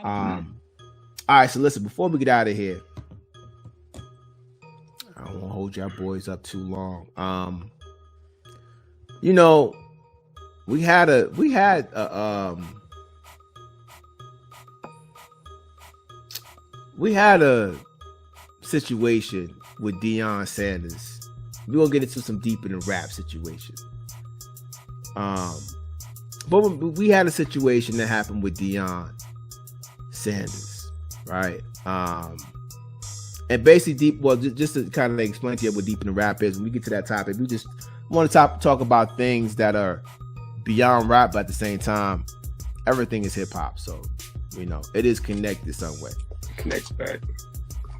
All right, so listen, before we get out of here, I don't want to hold y'all boys up too long. You know, we had a situation with Deion Sanders. We're gonna get into some deep in the rap situation. But we had a situation that happened with Deion Sanders, right? And basically, just to kind of explain to you what deep in the rap is, when we get to that topic, we just want to talk about things that are beyond rap, but at the same time, everything is hip hop. So, you know, it is connected some way. It connects back.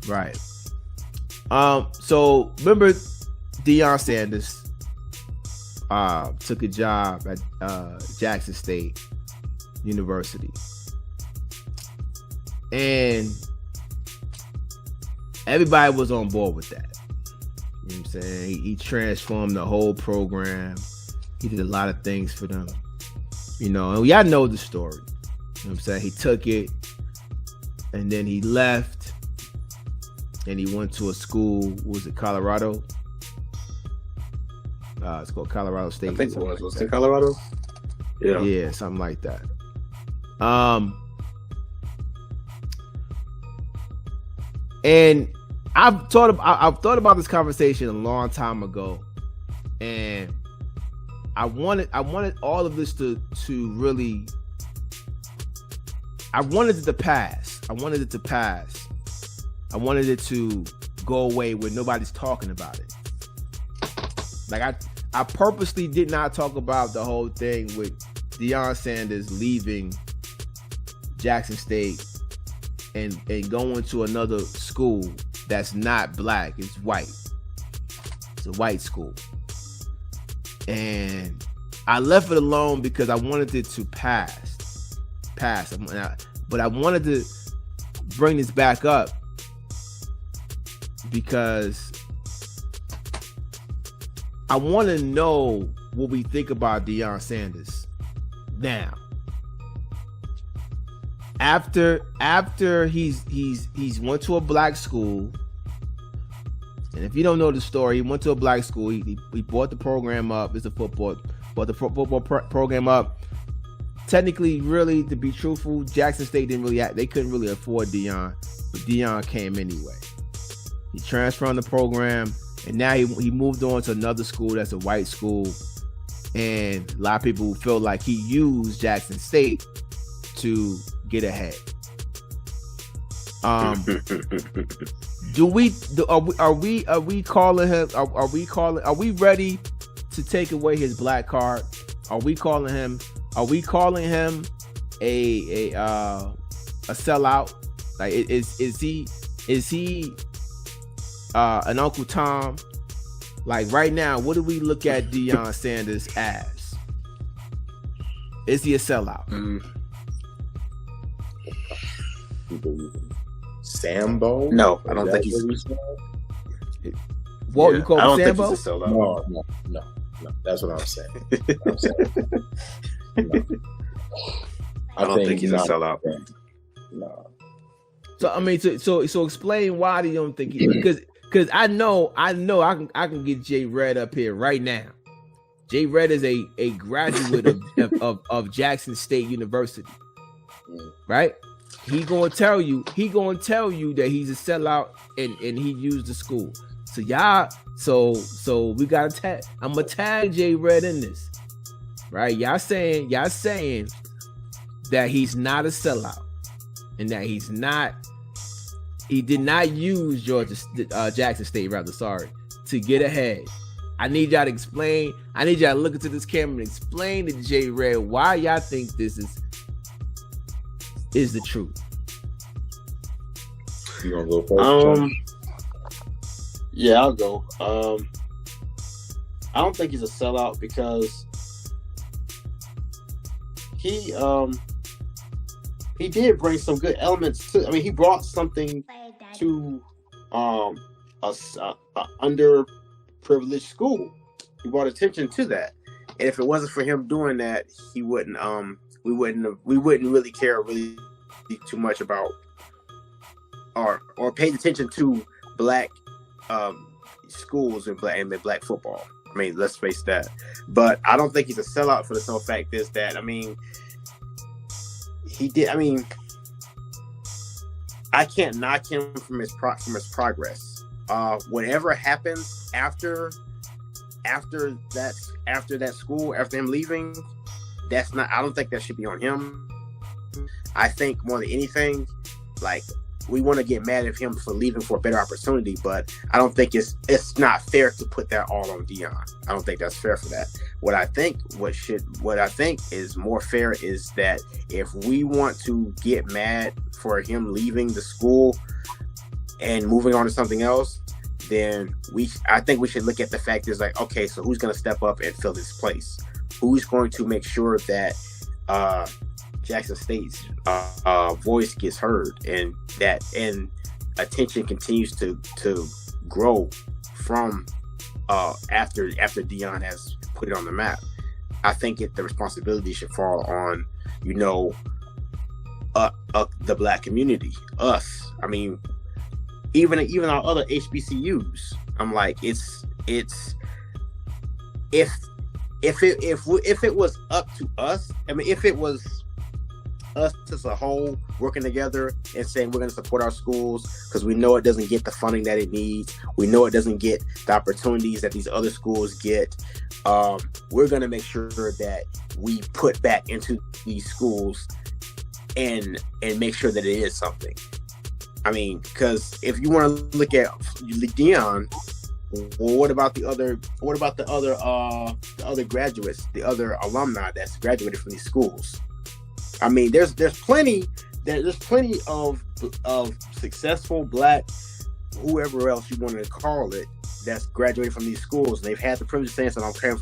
Right. So remember Deion Sanders took a job at Jackson State University. And everybody was on board with that. You know what I'm saying? He transformed the whole program. He did a lot of things for them. You know, and y'all know the story. You know what I'm saying? He took it and then he left and he went to a school, what was it, Colorado? It's called Colorado State. I think it was. Was it Colorado? Yeah. Yeah, something like that. And I've thought about this conversation a long time ago, and I wanted all of this to really. I wanted it to pass. I wanted it to go away where nobody's talking about it. Like I purposely did not talk about the whole thing with Deion Sanders leaving Jackson State and going to another school that's not black, it's white. It's a white school. And I left it alone because I wanted it to pass. But I wanted to bring this back up because I want to know what we think about Deion Sanders now. After he's went to a black school, and if you don't know the story, he went to a black school. He brought the program up. It's a football, brought the football program up. Technically, really, to be truthful, Jackson State they couldn't really afford Deion, but Deion came anyway. He transferred the program, and now he moved on to another school that's a white school, and a lot of people feel like he used Jackson State to get ahead. Are we calling him? Are we ready to take away his black card? Are we calling him a sellout? Like is he an Uncle Tom? Like right now, what do we look at Deion Sanders as? Is he a sellout? Sambo? No, I don't think he's. What you call him, Sambo? I don't Sambo? think he's a sellout. No. That's what I'm saying. I don't think he's a sellout. No. So I mean, so explain why do you don't think he? Because I know I can get Jay Red up here right now. Jay Red is a graduate of Jackson State University, right? He gonna tell you that he's a sellout and he used the school. So y'all, so we gotta tag. I'm gonna tag Jay Red in this, right? Y'all saying that he's not a sellout and that he did not use Jackson State to get ahead. I need y'all to explain. I need y'all to look into this camera and explain to Jay Red why y'all think this is the truth. You gonna go first? Yeah, I'll go. I don't think he's a sellout because he did bring some good elements to. I mean, he brought something to a underprivileged school. He brought attention to that, and if it wasn't for him doing that, he wouldn't. We wouldn't really care really too much about or paid attention to black schools and black football. I mean, let's face that. But I don't think he's a sellout for the sole fact is that, I mean, he did. I mean, I can't knock him from his progress. Whatever happens after that school, after him leaving, that's not. I don't think that should be on him. I think more than anything, like, we want to get mad at him for leaving for a better opportunity, but I don't think it's not fair to put that all on Deion. I don't think that's fair for that. What I think is more fair is that if we want to get mad for him leaving the school and moving on to something else, then I think we should look at the fact is like, okay, so who's going to step up and fill his place? Who's going to make sure that Jackson State's voice gets heard and attention continues to grow from after Deion has put it on the map? I think the responsibility should fall on the black community, us. I mean, even our other HBCUs. I'm like, if it was up to us, I mean, if it was us as a whole working together and saying we're going to support our schools because we know it doesn't get the funding that it needs, we know it doesn't get the opportunities that these other schools get, we're going to make sure that we put back into these schools and make sure that it is something. I mean, because if you want to look at Deion, well, what about the other graduates, the other alumni that's graduated from these schools? I mean, there's plenty of successful black, whoever else you want to call it, that's graduated from these schools. And they've had the privilege of saying that I'm coming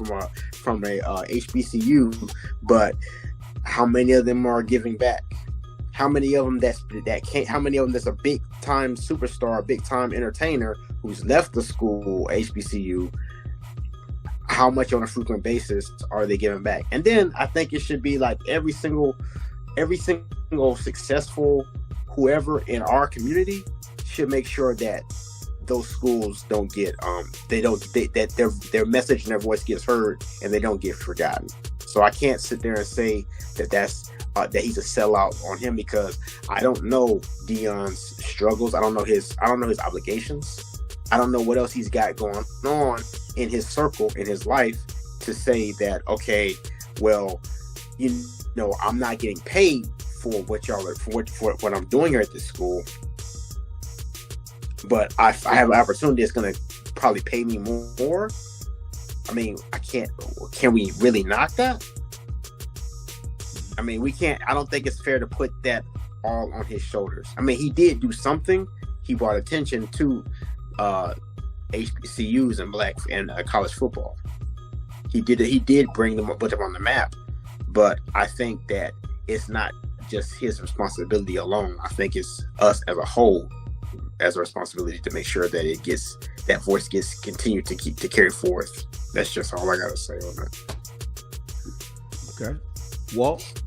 from a HBCU, but how many of them are giving back? How many of them how many of them that's a big time superstar, big time entertainer who's left the school HBCU? How much on a frequent basis are they giving back? And then I think it should be like every single successful whoever in our community should make sure that those schools don't get that their message and their voice gets heard and they don't get forgotten. So I can't sit there and say that he's a sellout on him because I don't know Deion's struggles. I don't know his obligations. I don't know what else he's got going on in his circle, in his life, to say that, okay, well, I'm not getting paid for what y'all are, for what I'm doing here at this school, but I have an opportunity that's going to probably pay me more. I mean, can we really knock that? I mean, we can't. I don't think it's fair to put that all on his shoulders. I mean, he did do something. He brought attention to HBCUs and college football. He did bring them put them on the map. But I think that it's not just his responsibility alone. I think it's us as a whole as a responsibility to make sure that that voice gets continued to carry forth. That's just all I gotta say on that. Okay, Walt.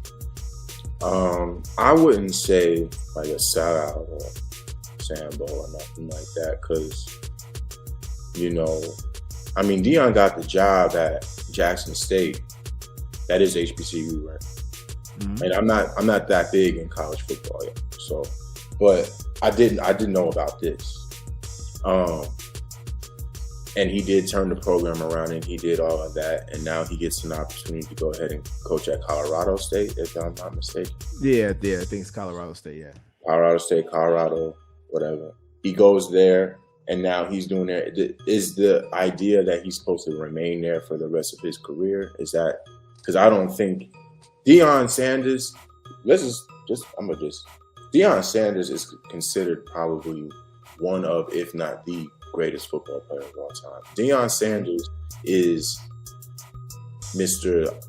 I wouldn't say like a sellout or Sambo or nothing like that, because I mean, Deion got the job at Jackson State. That is HBCU, right? Mm-hmm. And I'm not that big in college football yet, so, but I didn't know about this. And he did turn the program around and he did all of that, and now he gets an opportunity to go ahead and coach at Colorado State, if I'm not mistaken. Yeah, I think it's Colorado State. Yeah, Colorado State, Colorado, whatever. He goes there. And now he's doing it. Is the idea that he's supposed to remain there for the rest of his career? Is that because I don't think Deion Sanders. Deion Sanders is considered probably one of, if not the greatest football player of all time. Deion Sanders is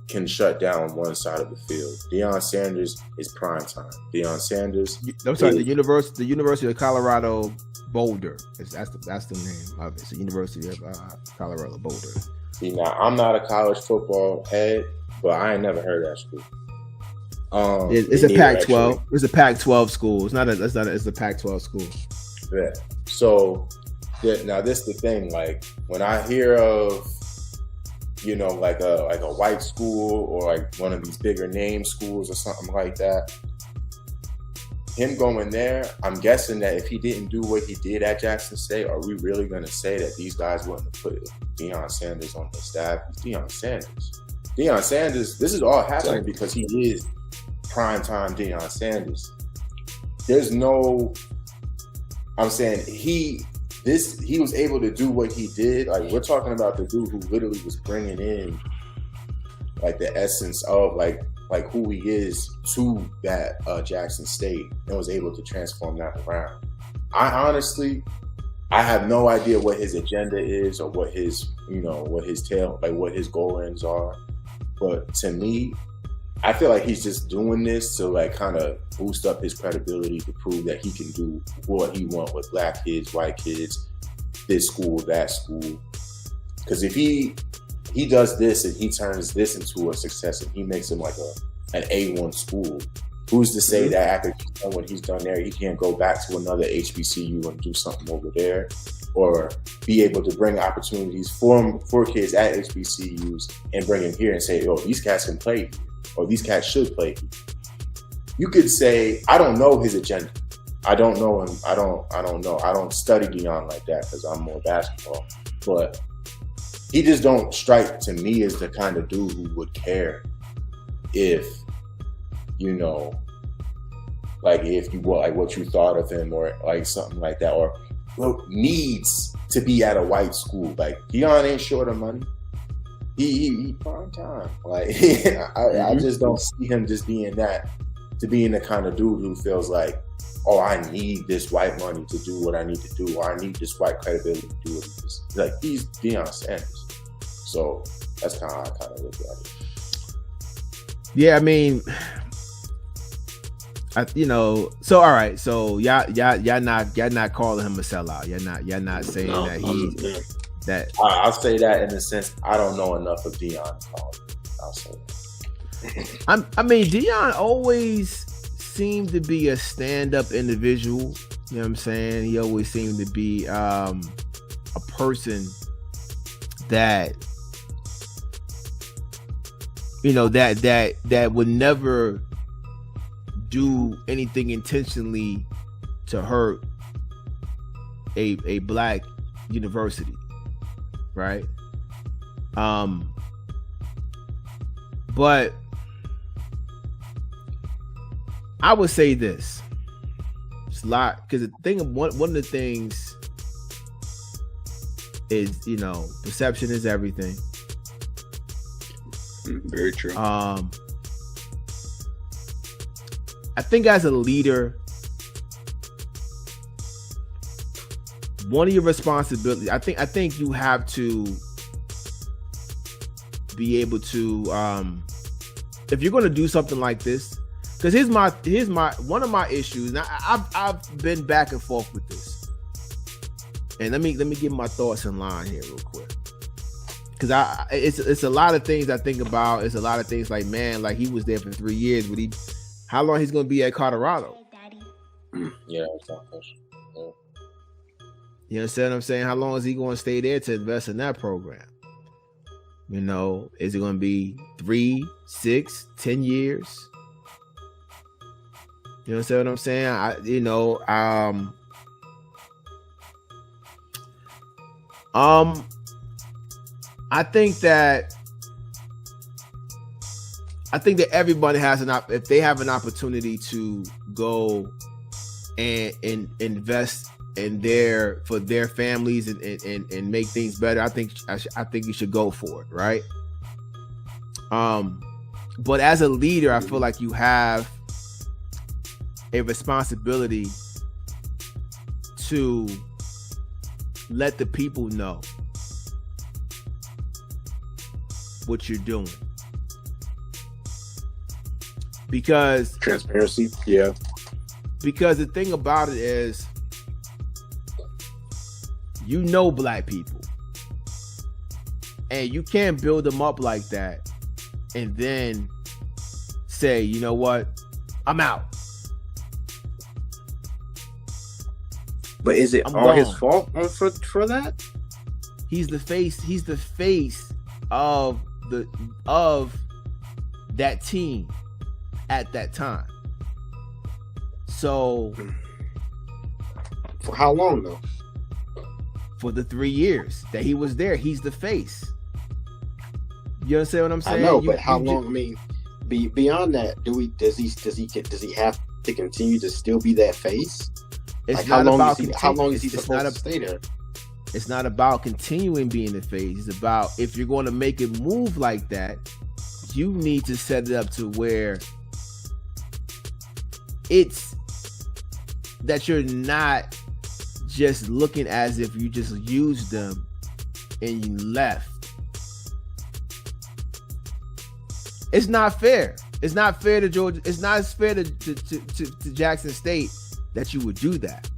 can shut down one side of the field. Deion Sanders is prime time. Deion Sanders. I'm sorry, the University of Colorado Boulder. That's the name of it. It's the University of Colorado Boulder. See, now I'm not a college football head, but I ain't never heard of that school. It's a Pac-12. It's a Pac-12 school. It's a Pac-12 school. Yeah. So now this is the thing. Like when I hear of, you know, like a white school or like one of these bigger name schools or something like that, him going there, I'm guessing that if he didn't do what he did at Jackson State, are we really going to say that these guys wouldn't have put Deion Sanders on the staff? It's Deion Sanders. Deion Sanders, this is all happening because he is primetime Deion Sanders. There's no, I'm saying he was able to do what he did. Like we're talking about the dude who literally was bringing in like the essence of like who he is to that Jackson State and was able to transform that around. I have no idea what his agenda is or what his goal ends are. But to me, I feel like he's just doing this to like kind of boost up his credibility to prove that he can do what he wants with black kids, white kids, this school, that school. Because if he does this and he turns this into a success and he makes him like an A1 school, who's to say that after when he's done there, he can't go back to another HBCU and do something over there, or be able to bring opportunities for kids at HBCUs and bring them here and say, oh, these cats can play here, or these cats should play here. You could say, I don't know his agenda. I don't know him. I don't know. I don't study Deion like that because I'm more basketball. But he just don't strike to me as the kind of dude who would care if, you know, like if you like what you thought of him or like something like that, or needs to be at a white school. Like Deion ain't short of money. He prime time. Like I just don't see him just being the kind of dude who feels like, oh, I need this white money to do what I need to do, or I need this white credibility to do what he does. Like he's Deion Sanders. So that's kind of how I kind of look at it. Yeah, I mean, so all right, so y'all not calling him a sellout. You're not saying that I'll say that in the sense I don't know enough of Deion to call it. I'll say that. I mean, Deion always seemed to be a stand-up individual. You know what I'm saying? He always seemed to be a person that, you know, that would never do anything intentionally to hurt a black university, right? But I would say this. It's a lot, because the thing, one of the things is, you know, perception is everything. Very true. I think as a leader, one of your responsibilities, I think you have to be able to, if you're going to do something like this, because here's my one of my issues. Now I've been back and forth with this, and let me get my thoughts in line here real quick, because it's a lot of things I think about. It's a lot of things like, man, like he was there for 3 years, but how long he's going to be at Colorado? Yeah, that's not question. Yeah. You understand what I'm saying? How long is he going to stay there to invest in that program? You know, is it going to be 3, 6, 10 years? You understand what I'm saying? I think that everybody has if they have an opportunity to go and invest in for their families and make things better, I think you should go for it, right? But as a leader, I feel like you have a responsibility to let the people know what you're doing. Because transparency, yeah. Because the thing about it is, you know, black people, and you can't build them up like that and then say, you know what, I'm out. But is it all his fault for that? He's the face. He's the face of that team at that time. So for how long though? For the 3 years that he was there, he's the face. You understand what I'm saying? I know, but how long? I mean, beyond that, does he have to continue to still be that face? It's like not about how long is he supposed to stay there? It's not about continuing being the face. It's about, if you're going to make it move like that, you need to set it up to where it's that you're not just looking as if you just used them and you left. It's not fair. It's not fair to Georgia. It's not as fair to Jackson State that you would do that.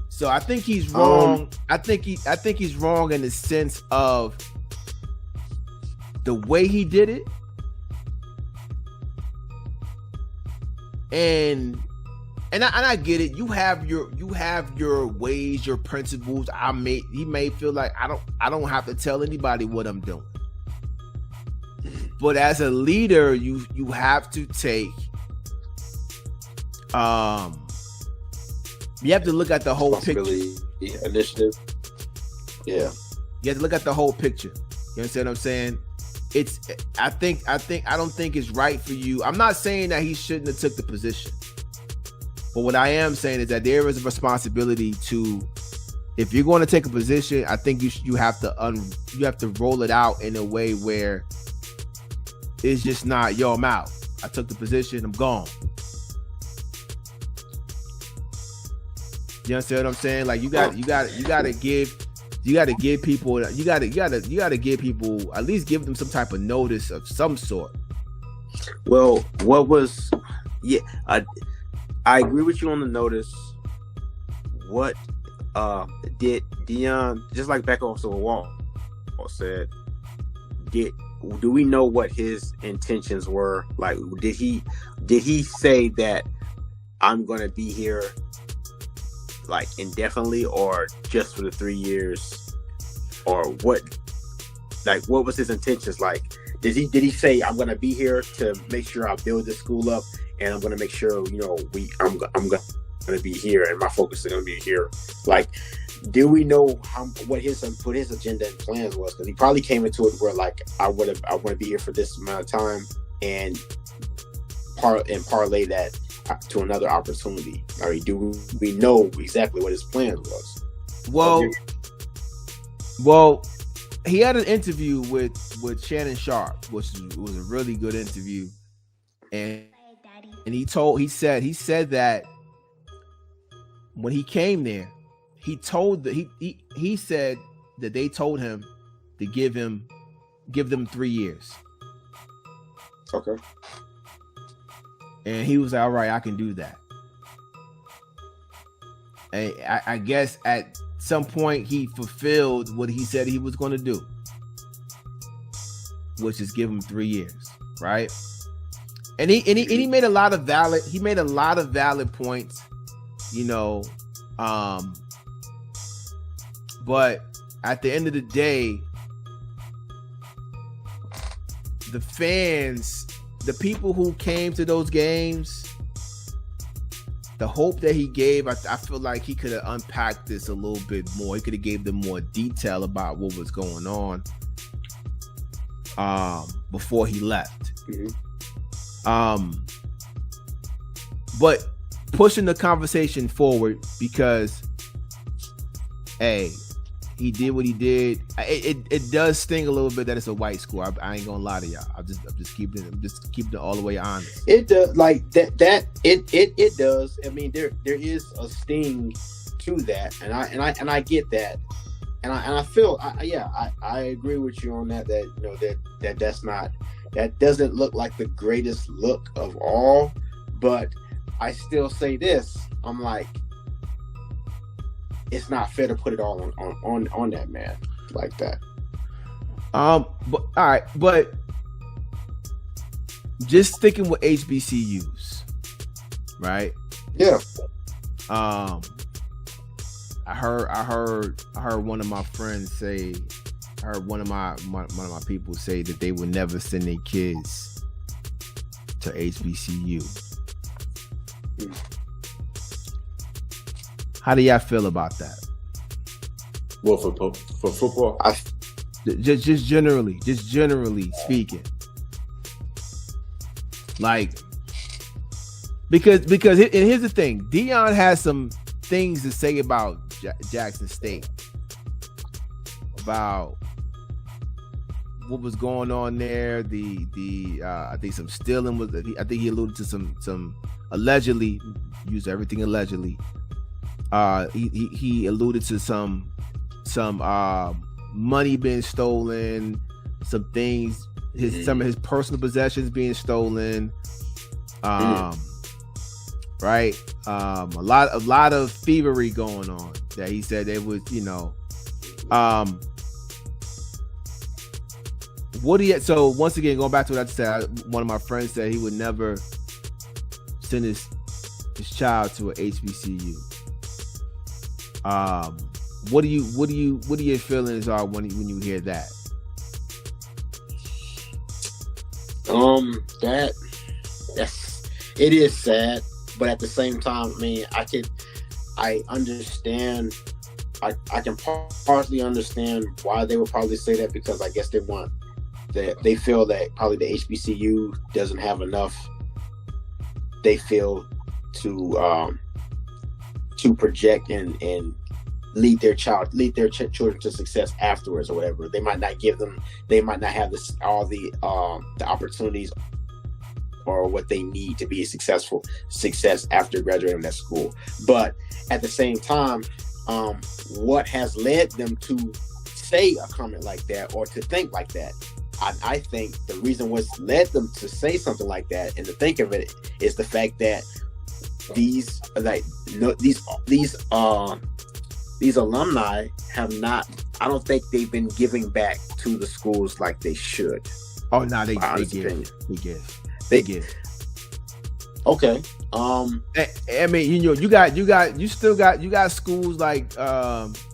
So I think he's wrong. I think he's wrong in the sense of the way he did it, and I get it. You have your ways, your principles. He may feel like I don't have to tell anybody what I'm doing. But as a leader, you have to take you have to look at the whole picture. Initiative. Yeah. You have to look at the whole picture. You understand what I'm saying? I don't think it's right for you. I'm not saying that he shouldn't have took the position. But what I am saying is that there is a responsibility to, if you're going to take a position, I think you have to roll it out in a way where it's just not, yo, I'm out. I took the position, I'm gone. You understand what I'm saying? Like you gotta give people at least give them some type of notice of some sort. Well, I agree with you on the notice. What did Deion, just like back off the wall said, do we know what his intentions were? Like, did he say that I'm gonna be here like indefinitely, or just for the 3 years, or what? Like, what was his intentions? Like, did he say I'm gonna be here to make sure I build this school up, and I'm gonna make sure I'm gonna be here, and my focus is gonna be here? Like, do we know what his agenda and plans was? Because he probably came into it where like I want to be here for this amount of time, and parlay that to another opportunity. Or do we know exactly what his plan was? Well, he had an interview with Shannon Sharp, which was a really good interview, and he said that when he came there, he said that they told him to give them 3 years. Okay. And he was like, all right, I can do that. And I guess at some point he fulfilled what he said he was going to do, which is give him 3 years, right? And he made a lot of valid points, but at the end of the day, the fans, the people who came to those games, the hope that he gave, I feel like he could have unpacked this a little bit more. He could have gave them more detail about what was going on before he left. Mm-hmm. But pushing the conversation forward, because hey, he did what he did. It does sting a little bit that it's a white school. I ain't gonna lie to y'all. I'm just keeping it all the way honest. It does, like that. It does. I mean, there is a sting to that, and I get that, and I feel I agree with you on that. That doesn't look like the greatest look of all, but I still say this. I'm like, it's not fair to put it all on that man like that. But all right, but just sticking with HBCUs, right? Yeah. I heard one of my friends say, I heard one of my people say that they would never send their kids to HBCU. How do y'all feel about that? Well, for football, just generally speaking, like, because and here's the thing, Deion has some things to say about Jackson State, about what was going on there. I think some stealing was. I think he alluded to some allegedly, use everything allegedly. He alluded to some money being stolen, some things, some of his personal possessions being stolen. Right. A lot of thievery going on that he said it was, so once again, going back to what I said, one of my friends said he would never send his child to a HBCU. What do your feelings are when you hear that? It is sad, but at the same time, I mean, I understand. I can partly understand why they would probably say that, because I guess they feel that probably the HBCU doesn't have enough. They feel to project and lead their children to success afterwards or whatever. They might not have all the opportunities or what they need to be a success after graduating from that school. But at the same time, what has led them to say a comment like that or to think like that? I think the reason what's led them to say something like that and to think of it is the fact that these alumni have not. I don't think they've been giving back to the schools like they should. Oh no, they give. Okay. I mean, you still got schools like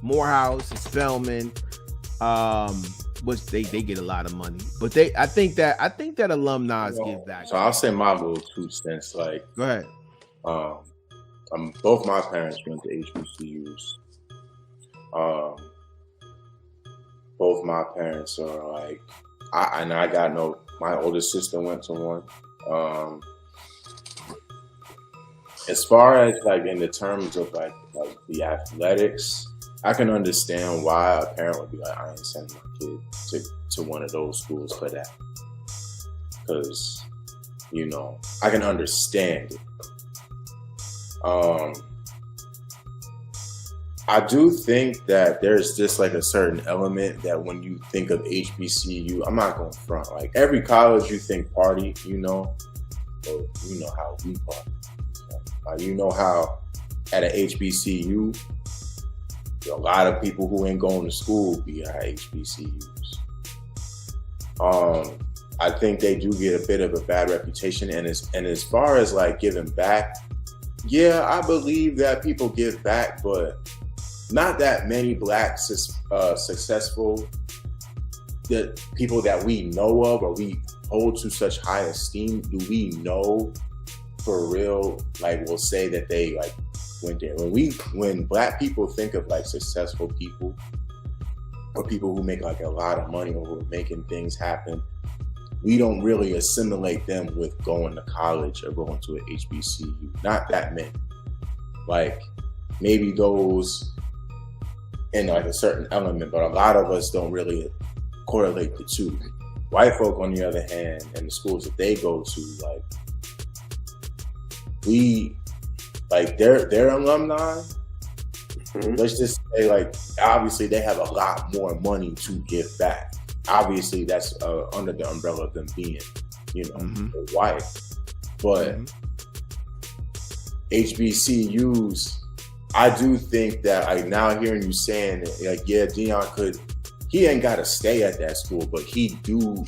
Morehouse and Spelman, which they get a lot of money, but I think that alumni give back. So I'll say my little 2 cents. Like, go ahead. Both my parents went to HBCUs. Both my parents are like, my older sister went to one. As far as like in the terms of like the athletics, I can understand why a parent would be like, I ain't sending my kid to one of those schools for that. Because, I can understand it. I do think that there's just like a certain element that when you think of HBCU, I'm not going to front. Like every college you think party, or how we party. How at a HBCU, a lot of people who ain't going to school be at HBCUs. I think they do get a bit of a bad reputation, and as far as like giving back, yeah, I believe that people give back, but not that many Black successful the people that we know of or we hold to such high esteem. Do we know for real? Like, we'll say that they like went there. When Black people think of like successful people or people who make like a lot of money or who are making things happen, we don't really assimilate them with going to college or going to an HBCU. Not that many. Like maybe those in like a certain element, but a lot of us don't really correlate the two. White folk, on the other hand, and the schools that they go to, like their alumni, let's just say, like, obviously they have a lot more money to give back. Obviously that's under the umbrella of them being, white. But HBCUs, I do think that, like, now hearing you saying it, like, yeah, Deion he ain't got to stay at that school, but he do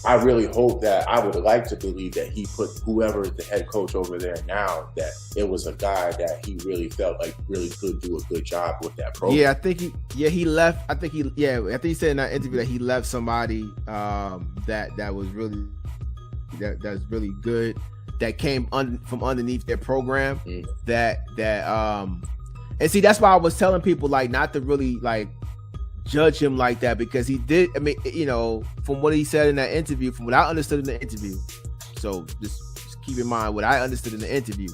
I really hope that, I would like to believe that he put whoever is the head coach over there now, that it was a guy that he really felt like really could do a good job with that program. Yeah, I think he left. I think he said in that interview that he left somebody that was really that's really good, that came from underneath their program. And see, that's why I was telling people like not to really like judge him like that, because he did. I mean, you know, from what he said in that interview, from what I understood in the interview. So just keep in mind what I understood in the interview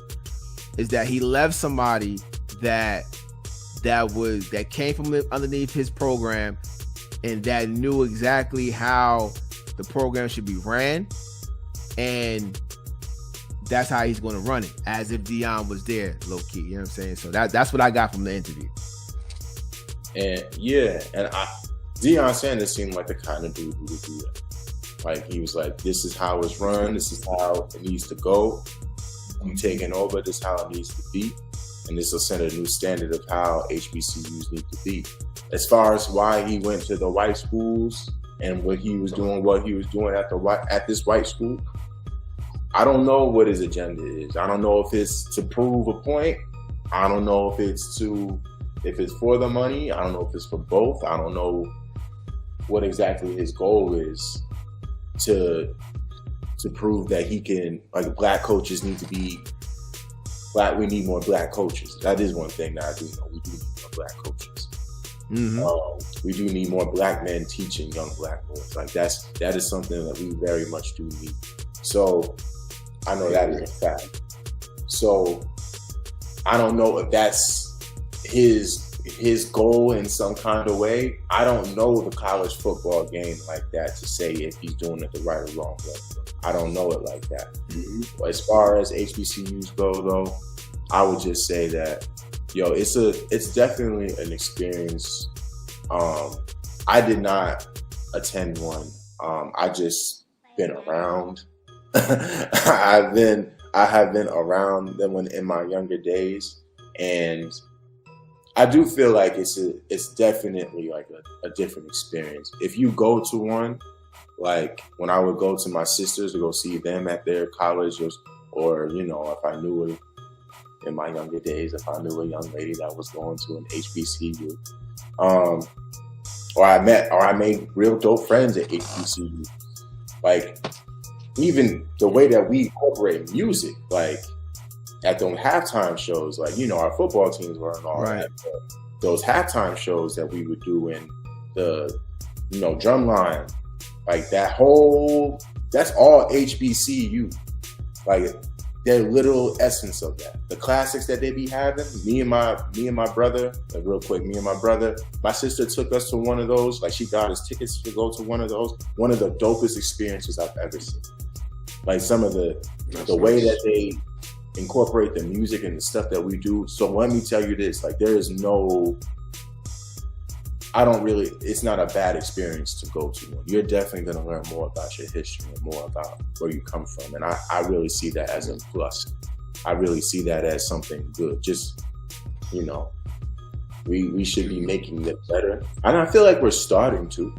is that he left somebody that came from underneath his program and that knew exactly how the program should be ran, and that's how he's going to run it, as if Deion was there, low key. You know what I'm saying? So that's what I got from the interview. And Deion Sanders seemed like the kind of dude who would do that. Like, he was like, this is how it's run, this is how it needs to go. I'm taking over, this is how it needs to be. And this will set a new standard of how HBCUs need to be. As far as why he went to the white schools and what he was doing at this white school, I don't know what his agenda is. I don't know if it's to prove a point. I don't know if it's for the money. I don't know if it's for both. I don't know what exactly his goal is to prove that he can, like, black coaches need to be black. We need more black coaches. That is one thing that I do know. We do need more black coaches. Mm-hmm. We do need more black men teaching young black boys. Like, that is something that we very much do need. So I know that is a fact. So I don't know if that's his goal in some kind of way. I don't know the college football game like that to say if he's doing it the right or wrong way. I don't know it like that. Mm-hmm. But as far as HBCUs go, though, I would just say that, it's definitely an experience. I did not attend one. I just been around. I have been around them in my younger days, and I do feel like it's definitely like a different experience. If you go to one, like when I would go to my sisters to go see them at their college, or if I knew it in my younger days, if I knew a young lady that was going to an HBCU, or I made real dope friends at HBCU, like, even the way that we incorporate music, like at those halftime shows, like, our football teams were and all right. that. Those halftime shows that we would do in the, drum line, like that's all HBCU. Like, their literal essence of that. The classics that they be having, me and my brother, like real quick, my sister took us to one of those. Like, she got us tickets to go to one of those. One of the dopest experiences I've ever seen. Like, some of the way that they incorporate the music and the stuff that we do. So let me tell you this, like, there is it's not a bad experience to go to one. You're definitely going to learn more about your history and more about where you come from. And I really see that as a plus. I really see that as something good. Just, we should be making it better. And I feel like we're starting to.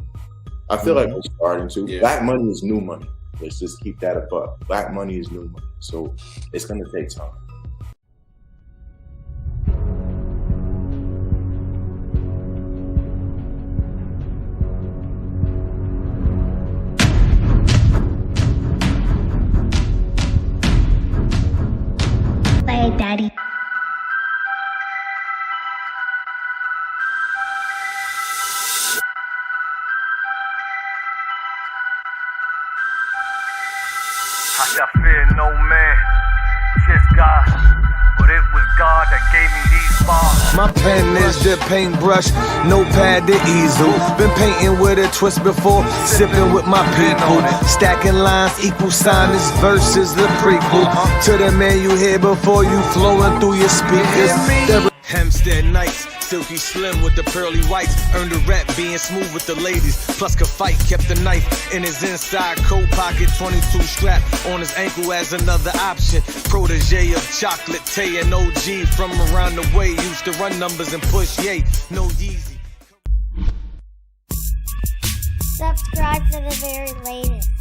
Yeah. Black money is new money. Let's just keep that above. Black money is new money. So it's going to take time. Play it, Daddy. I fear no man, just God, but it was God that gave me these bars. My pen is the paintbrush, notepad the easel. Been painting with a twist before, sipping with my people. Stacking lines, equal sign, this verse is the prequel to the man you hear before you flowing through your speakers. Hempstead Nights, silky slim with the pearly whites. Earned a rep being smooth with the ladies. Plus could fight, kept the knife in his inside coat pocket. 22 strap on his ankle as another option. Protege of Chocolate Tay and OG from around the way. Used to run numbers and push yay, no Yeezy. Subscribe for the very latest.